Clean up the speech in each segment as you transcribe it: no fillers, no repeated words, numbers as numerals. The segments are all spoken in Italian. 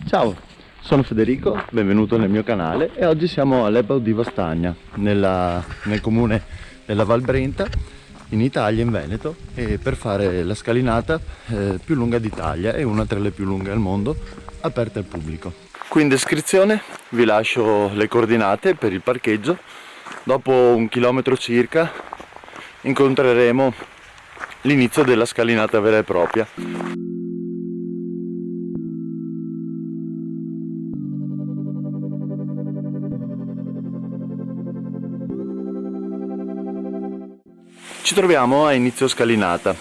Ciao, sono Federico, benvenuto nel mio canale e oggi siamo all'Ebau di Vastagna, nel comune della Val Brenta, in Italia, in Veneto, e per fare la scalinata più lunga d'Italia e una tra le più lunghe al mondo, aperta al pubblico. Qui in descrizione vi lascio le coordinate per il parcheggio. Dopo 1 chilometro circa incontreremo l'inizio della scalinata vera e propria. Ci troviamo a inizio scalinata.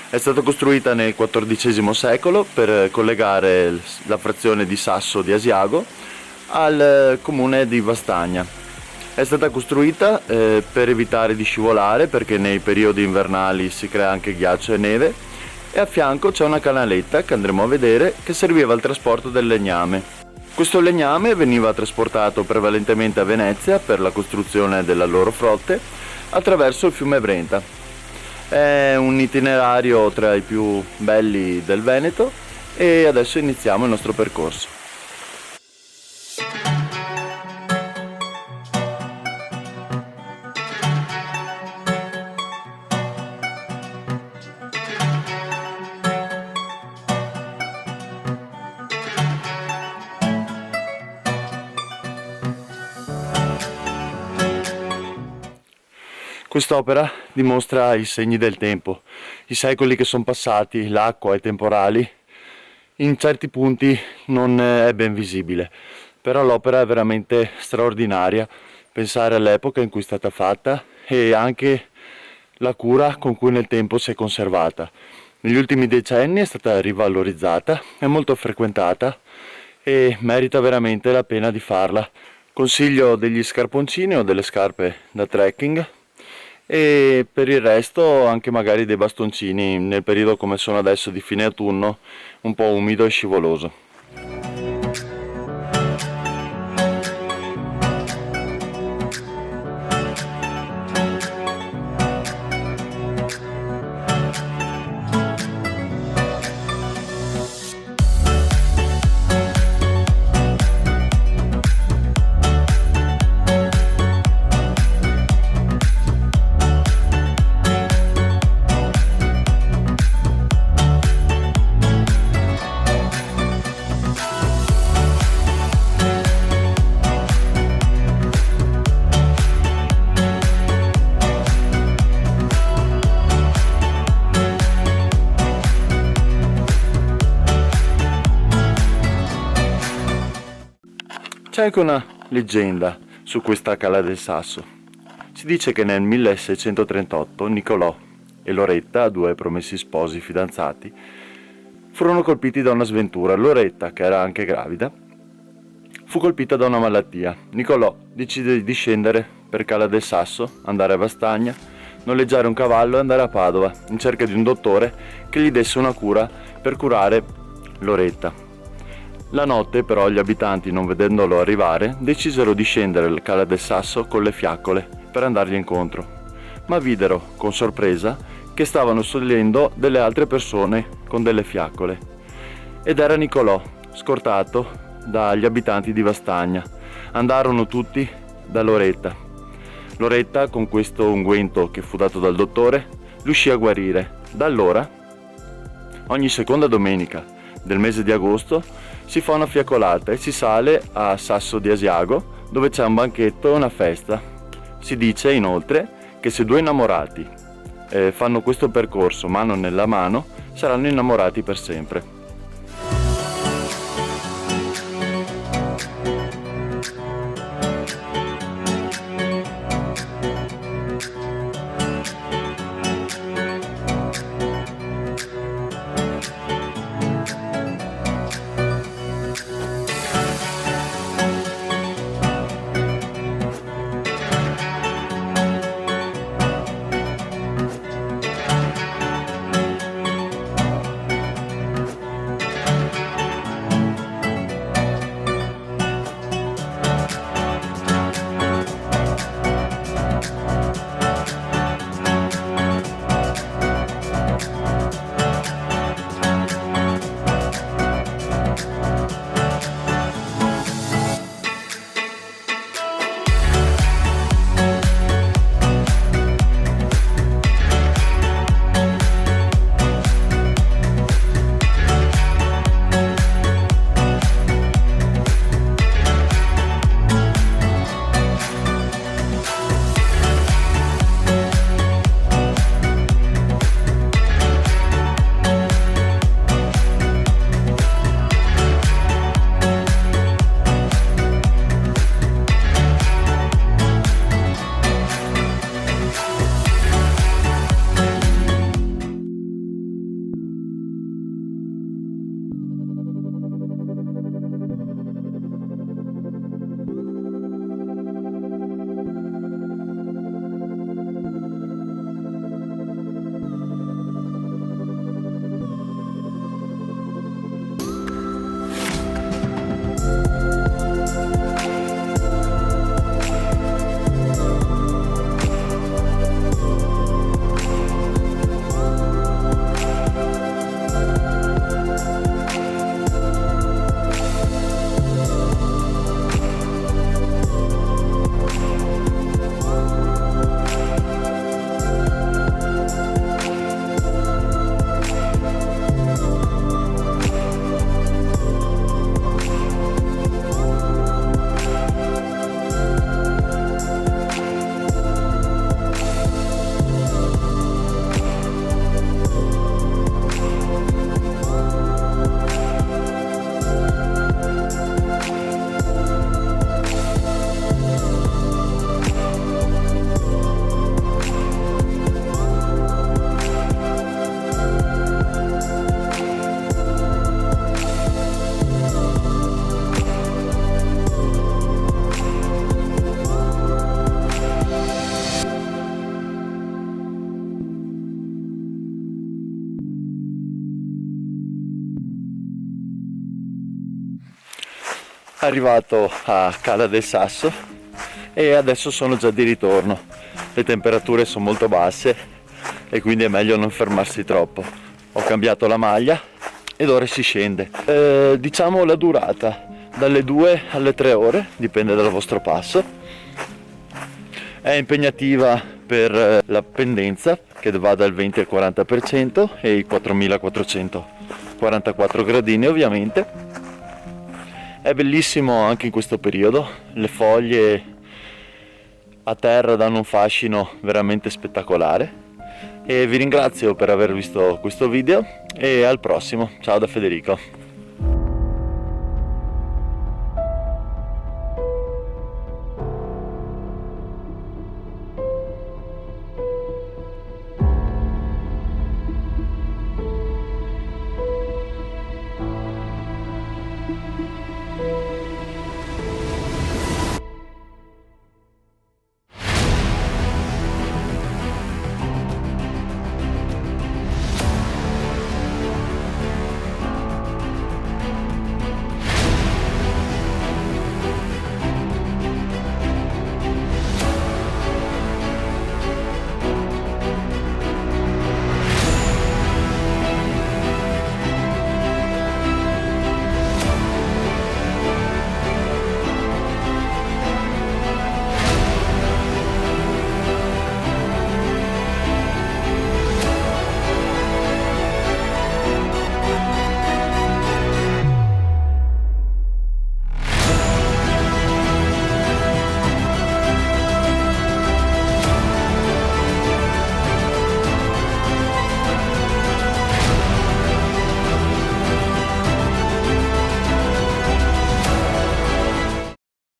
È stata costruita nel XIV secolo per collegare la frazione di Sasso di Asiago al comune di Vastagna. È stata costruita per evitare di scivolare, perché nei periodi invernali si crea anche ghiaccio e neve, e a fianco c'è una canaletta che andremo a vedere, che serviva al trasporto del legname. Questo legname veniva trasportato prevalentemente a Venezia per la costruzione delle loro flotte attraverso il fiume Brenta. È un itinerario tra i più belli del Veneto e adesso iniziamo il nostro percorso. Quest'opera dimostra i segni del tempo, i secoli che sono passati, l'acqua e i temporali. In certi punti non è ben visibile, però l'opera è veramente straordinaria. Pensare all'epoca in cui è stata fatta e anche la cura con cui nel tempo si è conservata. Negli ultimi decenni è stata rivalorizzata, è molto frequentata e merita veramente la pena di farla. Consiglio degli scarponcini o delle scarpe da trekking, e per il resto anche magari dei bastoncini nel periodo come sono adesso di fine autunno, un po' umido e scivoloso. C'è anche una leggenda su questa Cala del Sasso. Si dice che nel 1638 Niccolò e Loretta, due promessi sposi fidanzati, furono colpiti da una sventura. Loretta, che era anche gravida, fu colpita da una malattia. Niccolò decise di scendere per Cala del Sasso, andare a Vastagna, noleggiare un cavallo e andare a Padova in cerca di un dottore che gli desse una cura per curare Loretta. La notte però gli abitanti, non vedendolo arrivare, decisero di scendere al Cala del Sasso con le fiaccole per andargli incontro, ma videro con sorpresa che stavano salendo delle altre persone con delle fiaccole, ed era Niccolò, scortato dagli abitanti di Vastagna. Andarono tutti da Loretta. Loretta, con questo unguento che fu dato dal dottore, riuscì a guarire. Da allora, ogni seconda domenica del mese di agosto si fa una fiaccolata e si sale a Sasso di Asiago, dove c'è un banchetto e una festa. Si dice inoltre che se due innamorati fanno questo percorso mano nella mano, saranno innamorati per sempre. arrivato a Cala del Sasso e adesso sono già di ritorno. Le temperature sono molto basse e quindi è meglio non fermarsi troppo. Ho cambiato la maglia ed ora si scende. Diciamo la durata dalle 2 alle 3 ore, dipende dal vostro passo. È impegnativa per la pendenza che va dal 20 al 40% e i 4444 gradini ovviamente. È bellissimo anche in questo periodo, le foglie a terra danno un fascino veramente spettacolare e vi ringrazio per aver visto questo video e al prossimo. Ciao da Federico.